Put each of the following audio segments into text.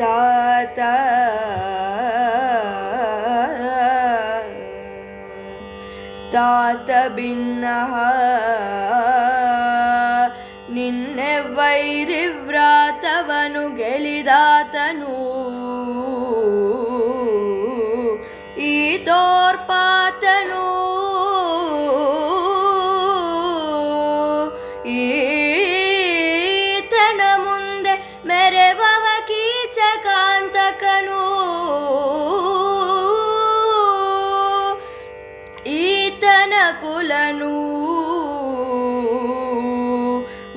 ತಾತ ತಾತ ಭಿನ್ನಃ ನಿನ್ನೆ ವೈರಿವ್ರಾತವನು ಗೆಲಿದಾತನು ಈತೋರ್ಪಾತನು ಈತನ ಮುಂದೆ ಮೆರೆವವ ಕೀಚಕಾಂತಕನು ಈತನ ಕುಲನು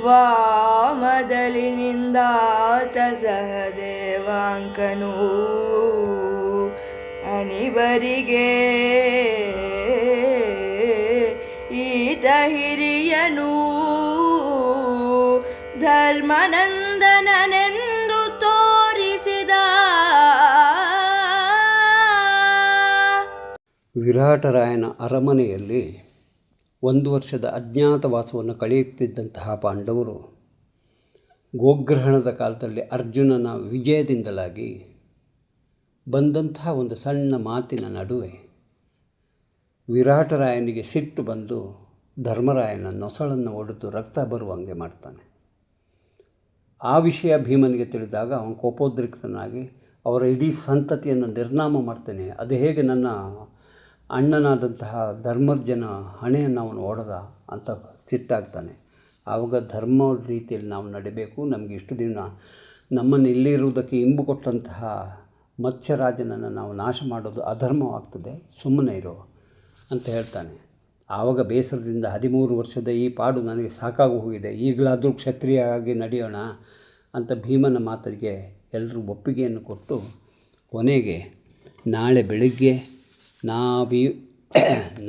ವಾಮದಲ್ಲಿ ನಿಂದಾತ ಸಹದೇವಾಂಕನು ಅನಿವರಿಗೆ ಈತ ಹಿರಿಯನು ಧರ್ಮನಂದನನೆಂದು ತೋರಿಸಿದ. ವಿರಾಟರಾಯನ ಅರಮನೆಯಲ್ಲಿ 1 ವರ್ಷದ ಅಜ್ಞಾತವಾಸವನ್ನು ಕಳೆಯುತ್ತಿದ್ದಂತಹ ಪಾಂಡವರು ಗೋಗ್ರಹಣದ ಕಾಲದಲ್ಲಿ ಅರ್ಜುನನ ವಿಜಯದಿಂದಲಾಗಿ ಬಂದಂತಹ ಒಂದು ಸಣ್ಣ ಮಾತಿನ ನಡುವೆ ವಿರಾಟರಾಯನಿಗೆ ಸಿಟ್ಟು ಬಂದು ಧರ್ಮರಾಯನ ನೊಸಳನ್ನು ಒಡೆದು ರಕ್ತ ಬರುವಂಗೆ ಮಾಡ್ತಾನೆ. ಆ ವಿಷಯ ಭೀಮನಿಗೆ ತಿಳಿದಾಗ ಅವನು ಕೋಪೋದ್ರಿಕ್ತನಾಗಿ ಅವರ ಇಡೀ ಸಂತತಿಯನ್ನು ನಿರ್ನಾಮ ಮಾಡ್ತೇನೆ, ಅದು ಹೇಗೆ ನನ್ನ ಅಣ್ಣನಾದಂತಹ ಧರ್ಮರ್ಜನ ಹಣೆಯನ್ನು ಅವನು ಒಡೆದ ಅಂತ ಸಿಟ್ಟಾಗ್ತಾನೆ. ಆವಾಗ ಧರ್ಮ ರೀತಿಯಲ್ಲಿ ನಾವು ನಡಿಬೇಕು, ನಮಗೆ ಇಷ್ಟು ದಿನ ನಮ್ಮನ್ನು ಇಲ್ಲಿರುವುದಕ್ಕೆ ಇಂಬು ಕೊಟ್ಟಂತಹ ಮತ್ಸ್ಯರಾಜನನ್ನು ನಾವು ನಾಶ ಮಾಡೋದು ಅಧರ್ಮವಾಗ್ತದೆ, ಸುಮ್ಮನೆ ಇರೋ ಅಂತ ಹೇಳ್ತಾನೆ. ಆವಾಗ ಬೇಸರದಿಂದ 13 ವರ್ಷದ ಈ ಪಾಡು ನನಗೆ ಸಾಕಾಗಿ ಹೋಗಿದೆ, ಈಗಲಾದರೂ ಕ್ಷತ್ರಿಯಾಗಿ ನಡೆಯೋಣ ಅಂತ ಭೀಮನ ಮಾತಿಗೆ ಎಲ್ಲರೂ ಒಪ್ಪಿಗೆಯನ್ನು ಕೊಟ್ಟು ಕೊನೆಗೆ ನಾಳೆ ಬೆಳಗ್ಗೆ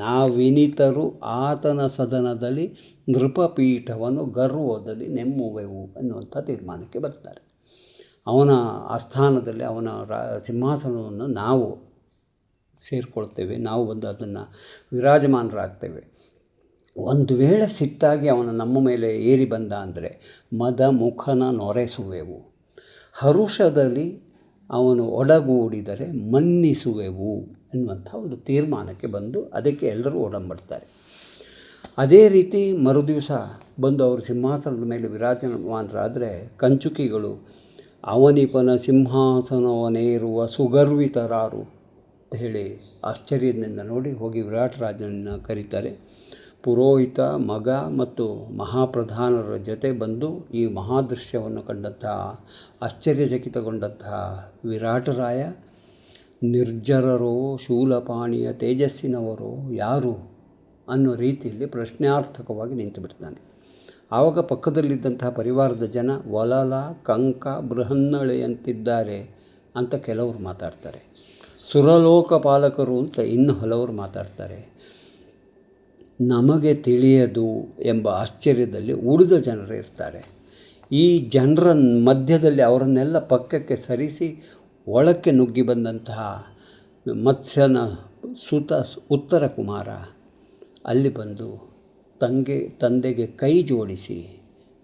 ನಾವಿನಿತರು ಆತನ ಸದನದಲ್ಲಿ ನೃಪಪೀಠವನ್ನು ಗರ್ವದಲ್ಲಿ ನೆಮ್ಮುವೆವು ಎನ್ನುವಂಥ ತೀರ್ಮಾನಕ್ಕೆ ಬರ್ತಾರೆ. ಅವನ ಆಸ್ಥಾನದಲ್ಲಿ ಅವನ ಸಿಂಹಾಸನವನ್ನು ನಾವು ಸೇರಿಕೊಳ್ತೇವೆ, ನಾವು ಬಂದು ಅದನ್ನು ವಿರಾಜಮಾನರಾಗ್ತೇವೆ. ಒಂದು ವೇಳೆ ಸಿಟ್ಟಾಗಿ ಅವನು ನಮ್ಮ ಮೇಲೆ ಏರಿ ಬಂದ ಅಂದರೆ ಮದ ಮುಖನ ನೊರೆಸುವೆವು, ಹರುಷದಲ್ಲಿ ಅವನು ಒಡಗೂಡಿದರೆ ಮನ್ನಿಸುವೆವು ಎನ್ನುವಂಥ ಒಂದು ತೀರ್ಮಾನಕ್ಕೆ ಬಂದು ಅದಕ್ಕೆ ಎಲ್ಲರೂ ಒಡಂಬಡ್ತಾರೆ. ಅದೇ ರೀತಿ ಮರುದಿವಸ ಬಂದು ಅವರು ಸಿಂಹಾಸನದ ಮೇಲೆ ವಿರಾಜಮಾನರಾದರೆ ಕಂಚುಕಿಗಳು ಅವನಿಪನ ಸಿಂಹಾಸನವನೇರುವ ಸುಗರ್ವಿತರಾರು ಅಂತ ಹೇಳಿ ಆಶ್ಚರ್ಯದಿಂದ ನೋಡಿ ಹೋಗಿ ವಿರಾಟರಾಜನನ್ನು ಕರೀತಾರೆ. ಪುರೋಹಿತ ಮಗ ಮತ್ತು ಮಹಾಪ್ರಧಾನರ ಜೊತೆ ಬಂದು ಈ ಮಹಾದೃಶ್ಯವನ್ನು ಕಂಡಂತಹ ಆಶ್ಚರ್ಯಚಕಿತಗೊಂಡಂತಹ ವಿರಾಟರಾಯ ನಿರ್ಜರರೋ ಶೂಲಪಾಣಿಯ ತೇಜಸ್ಸಿನವರೋ ಯಾರು ಅನ್ನೋ ರೀತಿಯಲ್ಲಿ ಪ್ರಶ್ನಾರ್ಥಕವಾಗಿ ನಿಂತು ಬಿಡ್ತಾನೆ. ಆವಾಗ ಪಕ್ಕದಲ್ಲಿದ್ದಂತಹ ಪರಿವಾರದ ಜನ ವಲಲ ಕಂಕ ಬೃಹನ್ನಳೆಯಂತಿದ್ದಾರೆ ಅಂತ ಕೆಲವರು ಮಾತಾಡ್ತಾರೆ, ಸುರಲೋಕ ಪಾಲಕರು ಅಂತ ಇನ್ನು ಹಲವರು ಮಾತಾಡ್ತಾರೆ. ನಮಗೆ ತಿಳಿಯದು ಎಂಬ ಆಶ್ಚರ್ಯದಲ್ಲಿ ಉಳಿದ ಜನರು ಇರ್ತಾರೆ. ಈ ಜನರ ಮಧ್ಯದಲ್ಲಿ ಅವರನ್ನೆಲ್ಲ ಪಕ್ಕಕ್ಕೆ ಸರಿಸಿ ಒಳಕ್ಕೆ ನುಗ್ಗಿ ಬಂದಂತಹ ಮತ್ಸ್ಯನ ಸುತ ಉತ್ತರ ಕುಮಾರ ಅಲ್ಲಿ ಬಂದು ತಂದೆಗೆ ಕೈ ಜೋಡಿಸಿ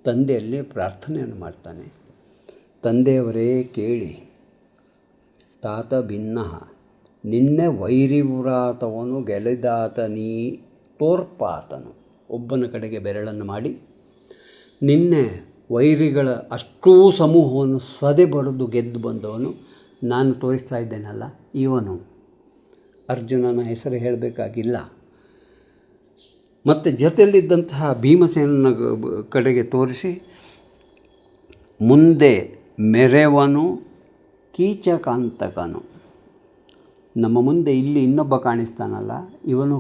ತಂದೆಯಲ್ಲಿ ಪ್ರಾರ್ಥನೆಯನ್ನು ಮಾಡ್ತಾನೆ. ತಂದೆಯವರೇ ಕೇಳಿ, ತಾತ ಭಿನ್ನಃ ನಿನ್ನೆ ವೈರಿವ್ರಾತವನು ಗೆಲಿದಾತ ನೀ ತೋರ್ಪಾತನು. ಒಬ್ಬನ ಕಡೆಗೆ ಬೆರಳನ್ನು ಮಾಡಿ, ನಿನ್ನೆ ವೈರಿಗಳ ಅಷ್ಟೂ ಸಮೂಹವನ್ನು ಸದೆಬಡಿದು ಗೆದ್ದು ಬಂದವನು ನಾನು ತೋರಿಸ್ತಾ ಇದ್ದೇನಲ್ಲ, ಇವನು. ಅರ್ಜುನನ ಹೆಸರು ಹೇಳಬೇಕಾಗಿಲ್ಲ. ಮತ್ತು ಜೊತೆಯಲ್ಲಿದ್ದಂತಹ ಭೀಮಸೇನನ ಕಡೆಗೆ ತೋರಿಸಿ, ಮುಂದೆ ಮೆರೆವನು ಕೀಚಕಾಂತಕನು. ನಮ್ಮ ಮುಂದೆ ಇಲ್ಲಿ ಇನ್ನೊಬ್ಬ ಕಾಣಿಸ್ತಾನಲ್ಲ, ಇವನು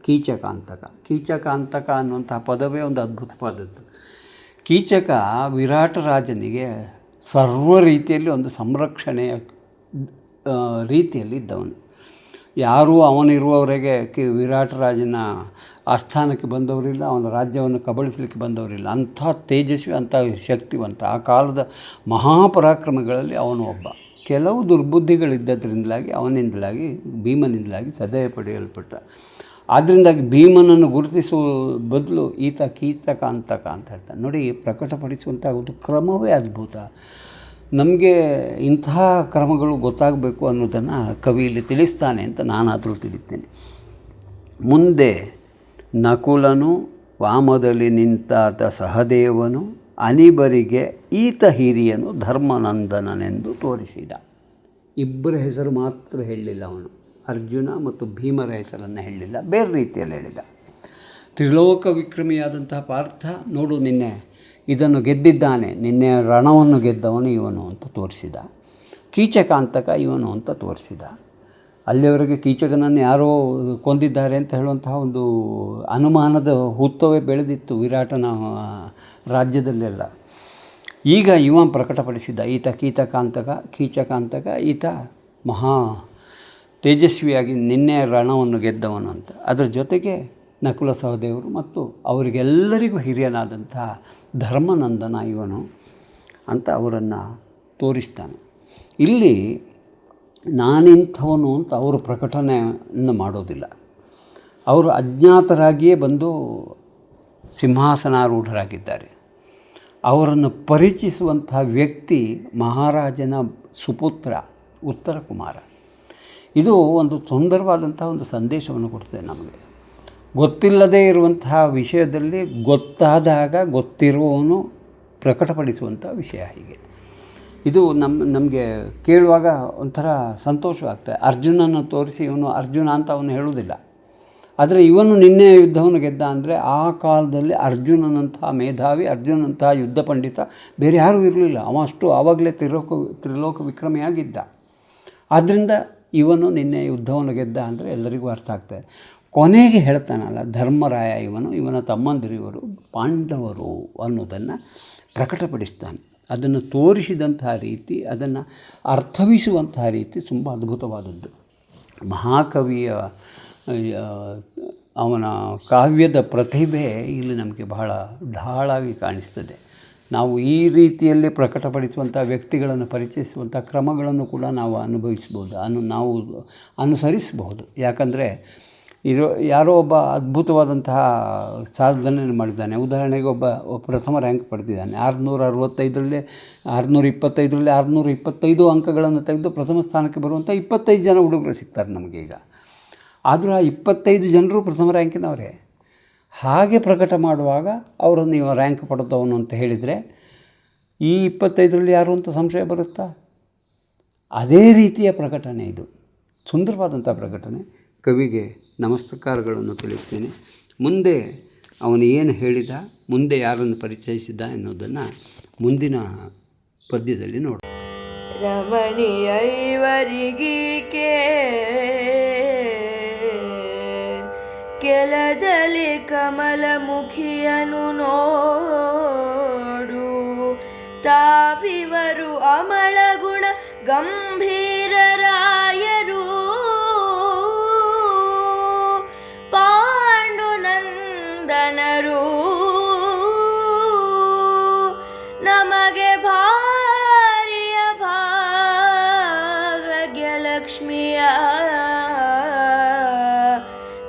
ಕೀಚಕಾಂತಕ. ಕೀಚಕಾಂತಕ ಅನ್ನುವಂತಹ ಪದವೇ ಒಂದು ಅದ್ಭುತ ಪದದ್ದು. ಕೀಚಕ ವಿರಾಟರಾಜನಿಗೆ ಸರ್ವ ರೀತಿಯಲ್ಲಿ ಒಂದು ಸಂರಕ್ಷಣೆಯ ರೀತಿಯಲ್ಲಿ ಇದ್ದವನು. ಯಾರೂ ಅವನಿರುವವರೆಗೆ ವಿರಾಟರಾಜನ ಆಸ್ಥಾನಕ್ಕೆ ಬಂದವರಿಲ್ಲ, ಅವನ ರಾಜ್ಯವನ್ನು ಕಬಳಿಸಲಿಕ್ಕೆ ಬಂದವರಿಲ್ಲ. ಅಂಥ ತೇಜಸ್ವಿ, ಅಂಥ ಶಕ್ತಿವಂತ, ಆ ಕಾಲದ ಮಹಾಪರಾಕ್ರಮಿಗಳಲ್ಲಿ ಅವನು ಒಬ್ಬ. ಕೆಲವು ದುರ್ಬುದ್ಧಿಗಳಿದ್ದದ್ರಿಂದಲಾಗಿ ಅವನಿಂದಲಾಗಿ ಭೀಮನಿಂದಲಾಗಿ ಸದಯ ಪಡೆಯಲ್ಪಟ್ಟ. ಆದ್ದರಿಂದಾಗಿ ಭೀಮನನ್ನು ಗುರುತಿಸುವ ಬದಲು ಈತ ಕೀಚಕಾಂತಕ ಅಂತ ಹೇಳ್ತಾನೆ. ನೋಡಿ, ಪ್ರಕಟಪಡಿಸುವಂಥ ಒಂದು ಕ್ರಮವೇ ಅದ್ಭುತ. ನಮಗೆ ಇಂತಹ ಕ್ರಮಗಳು ಗೊತ್ತಾಗಬೇಕು ಅನ್ನೋದನ್ನು ಕವಿ ಇಲ್ಲಿ ತಿಳಿಸ್ತಾನೆ ಅಂತ ನಾನಾದರೂ ತಿಳಿತೇನೆ. ಮುಂದೆ ನಕುಲನು ವಾಮದಲ್ಲಿ ನಿಂತಾತ ಸಹದೇವನು ಅನಿಬರಿಗೆ ಈತ ಹಿರಿಯನು ಧರ್ಮನಂದನನೆಂದು ತೋರಿಸಿದ. ಇಬ್ಬರ ಹೆಸರು ಮಾತ್ರ ಹೇಳಲಿಲ್ಲ ಅವನು, ಅರ್ಜುನ ಮತ್ತು ಭೀಮರ ಹೆಸರನ್ನು ಹೇಳಲಿಲ್ಲ, ಬೇರೆ ರೀತಿಯಲ್ಲಿ ಹೇಳಿದ. ತ್ರಿಲೋಕ ವಿಕ್ರಮಿಯಾದಂತಹ ಪಾರ್ಥ ನೋಡು ನಿನ್ನೆ ಇದನ್ನು ಗೆದ್ದಿದ್ದಾನೆ, ನಿನ್ನೆ ರಣವನ್ನು ಗೆದ್ದವನು ಇವನು ಅಂತ ತೋರಿಸಿದ. ಕೀಚಕಾಂತಕ ಇವನು ಅಂತ ತೋರಿಸಿದ. ಅಲ್ಲಿಯವರೆಗೆ ಕೀಚಕನನ್ನು ಯಾರೋ ಕೊಂದಿದ್ದಾರೆ ಅಂತ ಹೇಳುವಂತಹ ಒಂದು ಅನುಮಾನದ ಹುತ್ತವೇ ಬೆಳೆದಿತ್ತು ವಿರಾಟನ ರಾಜ್ಯದಲ್ಲೆಲ್ಲ. ಈಗ ಇವ ಪ್ರಕಟಪಡಿಸಿದ, ಈತ ಕೀಚಕಾಂತಕ ಈತ ಮಹಾ ತೇಜಸ್ವಿಯಾಗಿ ನಿನ್ನೆ ರಣವನ್ನು ಗೆದ್ದವನು ಅಂತ. ಅದರ ಜೊತೆಗೆ ನಕುಲ ಸಹದೇವರು ಮತ್ತು ಅವರಿಗೆಲ್ಲರಿಗೂ ಹಿರಿಯನಾದಂತಹ ಧರ್ಮನಂದನ ಇವನು ಅಂತ ಅವರನ್ನು ತೋರಿಸ್ತಾನೆ. ಇಲ್ಲಿ ನಾನಿಂಥವನು ಅಂತ ಅವರು ಪ್ರಕಟಣೆಯನ್ನು ಮಾಡೋದಿಲ್ಲ. ಅವರು ಅಜ್ಞಾತರಾಗಿಯೇ ಬಂದು ಸಿಂಹಾಸನಾರೂಢರಾಗಿದ್ದಾರೆ. ಅವರನ್ನು ಪರಿಚಯಿಸುವಂತಹ ವ್ಯಕ್ತಿ ಮಹಾರಾಜನ ಸುಪುತ್ರ ಉತ್ತರ ಕುಮಾರ. ಇದು ಒಂದು ಸುಂದರವಾದಂಥ ಒಂದು ಸಂದೇಶವನ್ನು ಕೊಡ್ತದೆ ನಮಗೆ. ಗೊತ್ತಿಲ್ಲದೇ ಇರುವಂತಹ ವಿಷಯದಲ್ಲಿ ಗೊತ್ತಾದಾಗ ಗೊತ್ತಿರುವವನು ಪ್ರಕಟಪಡಿಸುವಂಥ ವಿಷಯ. ಹೀಗೆ ಇದು ನಮಗೆ ಕೇಳುವಾಗ ಒಂಥರ ಸಂತೋಷವಾಗ್ತದೆ. ಅರ್ಜುನನ್ನು ತೋರಿಸಿ ಇವನು ಅರ್ಜುನ ಅಂತ ಅವನು ಹೇಳುವುದಿಲ್ಲ. ಆದರೆ ಇವನು ನಿನ್ನೆ ಯುದ್ಧವನ್ನು ಗೆದ್ದ ಅಂದರೆ ಆ ಕಾಲದಲ್ಲಿ ಅರ್ಜುನನಂತಹ ಮೇಧಾವಿ, ಅರ್ಜುನಂತಹ ಯುದ್ಧ ಪಂಡಿತ ಬೇರೆ ಯಾರೂ ಇರಲಿಲ್ಲ. ಅವಷ್ಟು ಆವಾಗಲೇ ತ್ರಿಲೋಕ ವಿಕ್ರಮಿಯಾಗಿದ್ದ. ಆದ್ದರಿಂದ ಇವನು ನಿನ್ನೆ ಯುದ್ಧವನ್ನು ಗೆದ್ದ ಅಂದರೆ ಎಲ್ಲರಿಗೂ ಅರ್ಥ ಆಗ್ತದೆ. ಕೊನೆಗೆ ಹೇಳ್ತಾನಲ್ಲ, ಧರ್ಮರಾಯ ಇವನ ತಮ್ಮಂದಿರಿವರು ಪಾಂಡವರು ಅನ್ನೋದನ್ನು ಪ್ರಕಟಪಡಿಸ್ತಾನೆ. ಅದನ್ನು ತೋರಿಸಿದಂತಹ ರೀತಿ, ಅದನ್ನು ಅರ್ಥವಿಸುವಂತಹ ರೀತಿ ತುಂಬ ಅದ್ಭುತವಾದದ್ದು. ಮಹಾಕವಿಯ ಅವನ ಕಾವ್ಯದ ಪ್ರತಿಭೆ ಇಲ್ಲಿ ನಮಗೆ ಬಹಳ ಢಾಳಾಗಿ ಕಾಣಿಸ್ತದೆ. ನಾವು ಈ ರೀತಿಯಲ್ಲಿ ಪ್ರಕಟಪಡಿಸುವಂಥ ವ್ಯಕ್ತಿಗಳನ್ನು ಪರಿಚಯಿಸುವಂಥ ಕ್ರಮಗಳನ್ನು ಕೂಡ ನಾವು ಅನುಭವಿಸ್ಬೋದು, ನಾವು ಅನುಸರಿಸಬಹುದು. ಯಾಕಂದರೆ ಯಾರೋ ಒಬ್ಬ ಅದ್ಭುತವಾದಂತಹ ಸಾಧನೆ ಮಾಡಿದ್ದಾನೆ. ಉದಾಹರಣೆಗೆ ಒಬ್ಬ ಪ್ರಥಮ ರ್ಯಾಂಕ್ ಪಡೆದಿದ್ದಾನೆ. 665ರಲ್ಲಿ 625 ಅಂಕಗಳನ್ನು ತೆಗೆದು ಪ್ರಥಮ ಸ್ಥಾನಕ್ಕೆ ಬರುವಂಥ 25 ಜನ ಹುಡುಗರು ಸಿಗ್ತಾರೆ ನಮಗೆ ಈಗ. ಆದರೂ ಆ 25 ಜನರು ಪ್ರಥಮ ರ್ಯಾಂಕಿನವರೇ. ಹಾಗೆ ಪ್ರಕಟ ಮಾಡುವಾಗ ಅವರನ್ನು ನೀವು ರ್ಯಾಂಕ್ ಪಡೆದವನು ಅಂತ ಹೇಳಿದರೆ ಈ 25ರಲ್ಲಿ ಯಾರು ಅಂತ ಸಂಶಯ ಬರುತ್ತಾ? ಅದೇ ರೀತಿಯ ಪ್ರಕಟಣೆ ಇದು, ಸುಂದರವಾದಂಥ ಪ್ರಕಟಣೆ. ಕವಿಗೆ ನಮಸ್ಕಾರಗಳನ್ನು ತಿಳಿಸ್ತೇನೆ. ಮುಂದೆ ಅವನು ಏನು ಹೇಳಿದ, ಮುಂದೆ ಯಾರನ್ನು ಪರಿಚಯಿಸಿದ ಎನ್ನುವುದನ್ನು ಮುಂದಿನ ಪದ್ಯದಲ್ಲಿ ನೋಡ. ರಮಣೀಯವರಿಗೀಕೆ ಕೆಲದಲ್ಲಿ ಕಮಲಮುಖಿಯನು ನೋಡು, ತಾವಿವರು ಅಮಳಗುಣ ಗಂಭೀರರಾಯರು, ಪಾಂಡುನಂದನರು, ನಮಗೆ ಭಾರ್ಯ ಭಾಗ್ಯಲಕ್ಷ್ಮಿಯ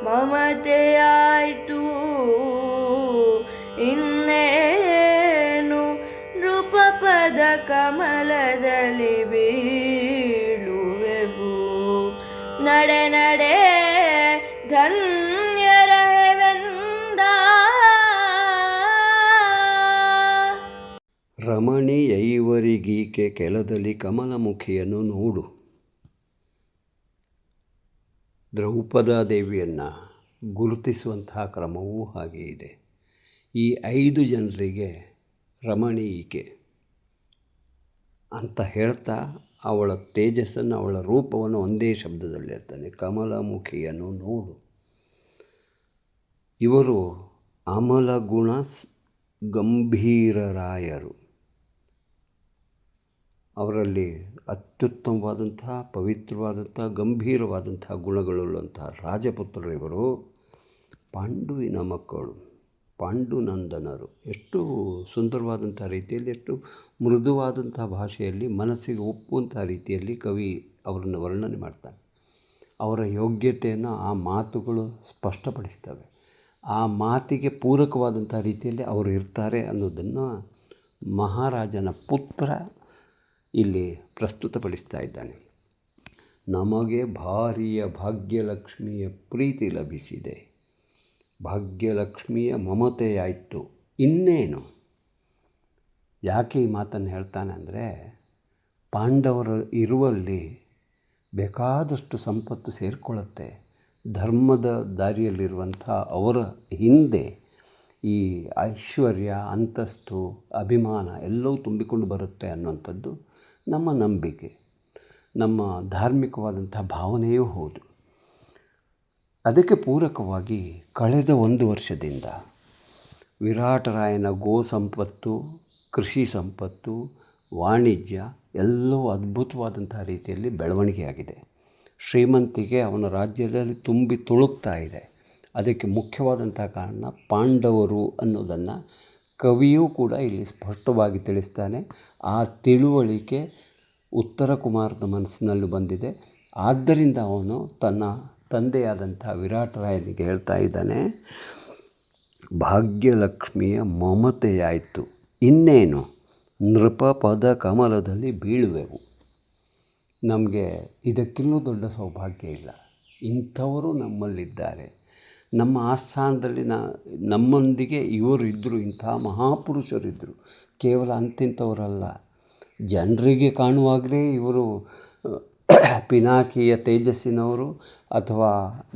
ಮಮತೆಯಾಯಿತು, ಇನ್ನೇನು ನೃಪಪದ ಕಮಲದಲ್ಲಿ ಬೀಳುವೆವು, ನಡೆ ನಡೆ ಧನ್ಯರವೆಂದ. ರಮಣೀಯೈವರಿಗೀಕೆ ಕೆಲದಲ್ಲಿ ಕಮಲಮುಖಿಯನ್ನು ನೋಡು. ದ್ರೌಪದಾದೇವಿಯನ್ನು ಗುರುತಿಸುವಂತಹ ಕ್ರಮವೂ ಹಾಗೆ ಇದೆ. ಈ 5 ಜನರಿಗೆ ರಮಣೀಯಿಕೆ ಅಂತ ಹೇಳ್ತಾ ಅವಳ ತೇಜಸ್ಸನ್ನು, ಅವಳ ರೂಪವನ್ನು ಒಂದೇ ಶಬ್ದದಲ್ಲಿ ಹೇಳ್ತಾನೆ, ಕಮಲಮುಖಿಯನ್ನು ನೋಡು. ಇವರು ಅಮಲಗುಣ ಗಂಭೀರರಾಯರು. ಅವರಲ್ಲಿ ಅತ್ಯುತ್ತಮವಾದಂತಹ, ಪವಿತ್ರವಾದಂಥ, ಗಂಭೀರವಾದಂತಹ ಗುಣಗಳುಳ್ಳಂತಹ ರಾಜಪುತ್ರರಿವರು. ಪಾಂಡುವಿನ ಮಕ್ಕಳು, ಪಾಂಡುನಂದನರು. ಎಷ್ಟು ಸುಂದರವಾದಂಥ ರೀತಿಯಲ್ಲಿ, ಎಷ್ಟು ಮೃದುವಾದಂಥ ಭಾಷೆಯಲ್ಲಿ, ಮನಸ್ಸಿಗೆ ಒಪ್ಪುವಂಥ ರೀತಿಯಲ್ಲಿ ಕವಿ ಅವರನ್ನು ವರ್ಣನೆ ಮಾಡ್ತಾನೆ. ಅವರ ಯೋಗ್ಯತೆಯನ್ನು ಆ ಮಾತುಗಳು ಸ್ಪಷ್ಟಪಡಿಸ್ತವೆ. ಆ ಮಾತಿಗೆ ಪೂರಕವಾದಂಥ ರೀತಿಯಲ್ಲಿ ಅವರು ಇರ್ತಾರೆ ಅನ್ನೋದನ್ನು ಮಹಾರಾಜನ ಪುತ್ರ ಇಲ್ಲಿ ಪ್ರಸ್ತುತಪಡಿಸ್ತಾ ಇದ್ದಾನೆ. ನಮಗೆ ಭಾರಿಯ ಭಾಗ್ಯಲಕ್ಷ್ಮಿಯ ಪ್ರೀತಿ ಲಭಿಸಿದೆ, ಭಾಗ್ಯಲಕ್ಷ್ಮಿಯ ಮಮತೆಯಾಯಿತು, ಇನ್ನೇನು. ಯಾಕೆ ಈ ಮಾತನ್ನು ಹೇಳ್ತಾನೆ ಅಂದರೆ, ಪಾಂಡವರು ಇರುವಲ್ಲಿ ಬೇಕಾದಷ್ಟು ಸಂಪತ್ತು ಸೇರಿಕೊಳ್ಳುತ್ತೆ. ಧರ್ಮದ ದಾರಿಯಲ್ಲಿರುವಂಥ ಅವರ ಹಿಂದೆ ಈ ಐಶ್ವರ್ಯ, ಅಂತಸ್ತು, ಅಭಿಮಾನ ಎಲ್ಲವೂ ತುಂಬಿಕೊಂಡು ಬರುತ್ತೆ ಅನ್ನುವಂಥದ್ದು ನಮ್ಮ ನಂಬಿಕೆ, ನಮ್ಮ ಧಾರ್ಮಿಕವಾದಂಥ ಭಾವನೆಯೂ ಹೌದು. ಅದಕ್ಕೆ ಪೂರಕವಾಗಿ ಕಳೆದ 1 ವರ್ಷದಿಂದ ವಿರಾಟರಾಯನ ಗೋ ಸಂಪತ್ತು, ಕೃಷಿ ಸಂಪತ್ತು, ವಾಣಿಜ್ಯ ಎಲ್ಲವೂ ಅದ್ಭುತವಾದಂಥ ರೀತಿಯಲ್ಲಿ ಬೆಳವಣಿಗೆಯಾಗಿದೆ. ಶ್ರೀಮಂತಿಕೆ ಅವನ ರಾಜ್ಯದಲ್ಲಿ ತುಂಬಿ ತುಳುಕ್ತಾ ಇದೆ. ಅದಕ್ಕೆ ಮುಖ್ಯವಾದಂಥ ಕಾರಣ ಪಾಂಡವರು ಅನ್ನೋದನ್ನು ಕವಿಯೂ ಕೂಡ ಇಲ್ಲಿ ಸ್ಪಷ್ಟವಾಗಿ ತಿಳಿಸ್ತಾನೆ. ಆ ತಿಳುವಳಿಕೆ ಉತ್ತರ ಕುಮಾರನ ಮನಸ್ಸಿನಲ್ಲಿ ಬಂದಿದೆ. ಆದ್ದರಿಂದ ಅವನು ತನ್ನ ತಂದೆಯಾದಂಥ ವಿರಾಟರಾಯನಿಗೆ ಹೇಳ್ತಾ ಇದ್ದಾನೆ, ಭಾಗ್ಯಲಕ್ಷ್ಮಿಯ ಮಮತೆಯಾಯಿತು, ಇನ್ನೇನು ನೃಪ ಪದ ಕಮಲದಲ್ಲಿ ಬೀಳುವೆವು. ನಮಗೆ ಇದಕ್ಕಿನ್ನೂ ದೊಡ್ಡ ಸೌಭಾಗ್ಯ ಇಲ್ಲ. ಇಂಥವರು ನಮ್ಮಲ್ಲಿದ್ದಾರೆ. ನಮ್ಮ ಆಸ್ಥಾನದಲ್ಲಿ ನಮ್ಮೊಂದಿಗೆ ಇವರು ಇದ್ದರು, ಇಂಥ ಮಹಾಪುರುಷರಿದ್ದರು. ಕೇವಲ ಅಂತಿಂಥವರಲ್ಲ. ಜನರಿಗೆ ಕಾಣುವಾಗಲೇ ಇವರು ಪಿನಾಕಿಯ ತೇಜಸ್ಸಿನವರು ಅಥವಾ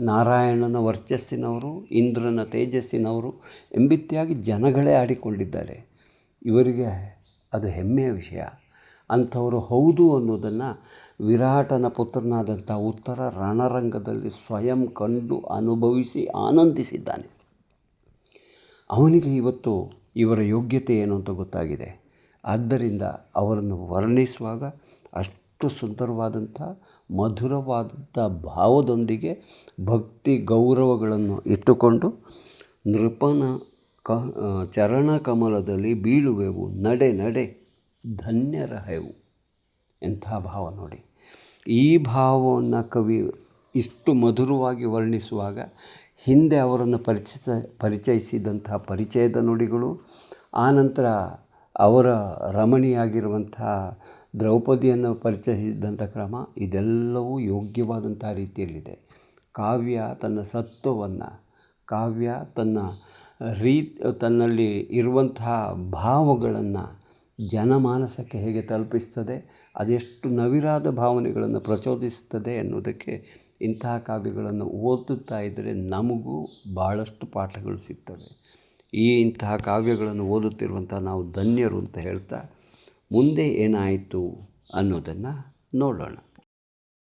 ನಾರಾಯಣನ ವರ್ಚಸ್ಸಿನವರು, ಇಂದ್ರನ ತೇಜಸ್ಸಿನವರು ಎಂಬಿತ್ಯಾಗಿ ಜನಗಳೇ ಆಡಿಕೊಂಡಿದ್ದಾರೆ. ಇವರಿಗೆ ಅದು ಹೆಮ್ಮೆಯ ವಿಷಯ. ಅಂಥವರು ಹೌದು ಅನ್ನೋದನ್ನು ವಿರಾಟನ ಪುತ್ರನಾದಂಥ ಉತ್ತರ ರಣರಂಗದಲ್ಲಿ ಸ್ವಯಂ ಕಂಡು ಅನುಭವಿಸಿ ಆನಂದಿಸಿದ್ದಾನೆ. ಅವನಿಗೆ ಇವತ್ತು ಇವರ ಯೋಗ್ಯತೆ ಏನು ಅಂತ ಗೊತ್ತಾಗಿದೆ. ಆದ್ದರಿಂದ ಅವರನ್ನು ವರ್ಣಿಸುವಾಗ ಅಷ್ಟು ಸುಂದರವಾದಂಥ ಮಧುರವಾದಂಥ ಭಾವದೊಂದಿಗೆ ಭಕ್ತಿ ಗೌರವಗಳನ್ನು ಇಟ್ಟುಕೊಂಡು ನೃಪನ ಚರಣ ಕಮಲದಲ್ಲಿ ಬೀಳುವೆವು, ನಡೆ ನಡೆ ಧನ್ಯರ ಹೆವು. ಎಂಥ ಭಾವ ನೋಡಿ. ಈ ಭಾವವನ್ನು ಕವಿ ಇಷ್ಟು ಮಧುರವಾಗಿ ವರ್ಣಿಸುವಾಗ ಹಿಂದೆ ಅವರನ್ನು ಪರಿಚಯಿಸಿದಂಥ ಪರಿಚಯದ ನುಡಿಗಳು, ಆನಂತರ ಅವರ ರಮಣಿಯಾಗಿರುವಂಥ ದ್ರೌಪದಿಯನ್ನು ಪರಿಚಯಿಸಿದಂಥ ಕ್ರಮ, ಇದೆಲ್ಲವೂ ಯೋಗ್ಯವಾದಂಥ ರೀತಿಯಲ್ಲಿದೆ. ಕಾವ್ಯ ತನ್ನ ಸತ್ವವನ್ನು, ಕಾವ್ಯ ತನ್ನಲ್ಲಿ ಇರುವಂತಹ ಭಾವಗಳನ್ನು ಜನಮಾನಸಕ್ಕೆ ಹೇಗೆ ತಲುಪಿಸ್ತದೆ, ಅದೆಷ್ಟು ನವಿರಾದ ಭಾವನೆಗಳನ್ನು ಪ್ರಚೋದಿಸ್ತದೆ ಎನ್ನುವುದಕ್ಕೆ ಇಂತಹ ಕಾವ್ಯಗಳನ್ನು ಓದುತ್ತಾ ಇದ್ದರೆ ನಮಗೂ ಭಾಳಷ್ಟು ಪಾಠಗಳು ಸಿಗ್ತವೆ. ಇಂತಹ ಕಾವ್ಯಗಳನ್ನು ಓದುತ್ತಿರುವಂಥ ನಾವು ಧನ್ಯರು ಅಂತ ಹೇಳ್ತಾ, ಮುಂದೆ ಏನಾಯಿತು ಅನ್ನೋದನ್ನು ನೋಡೋಣ.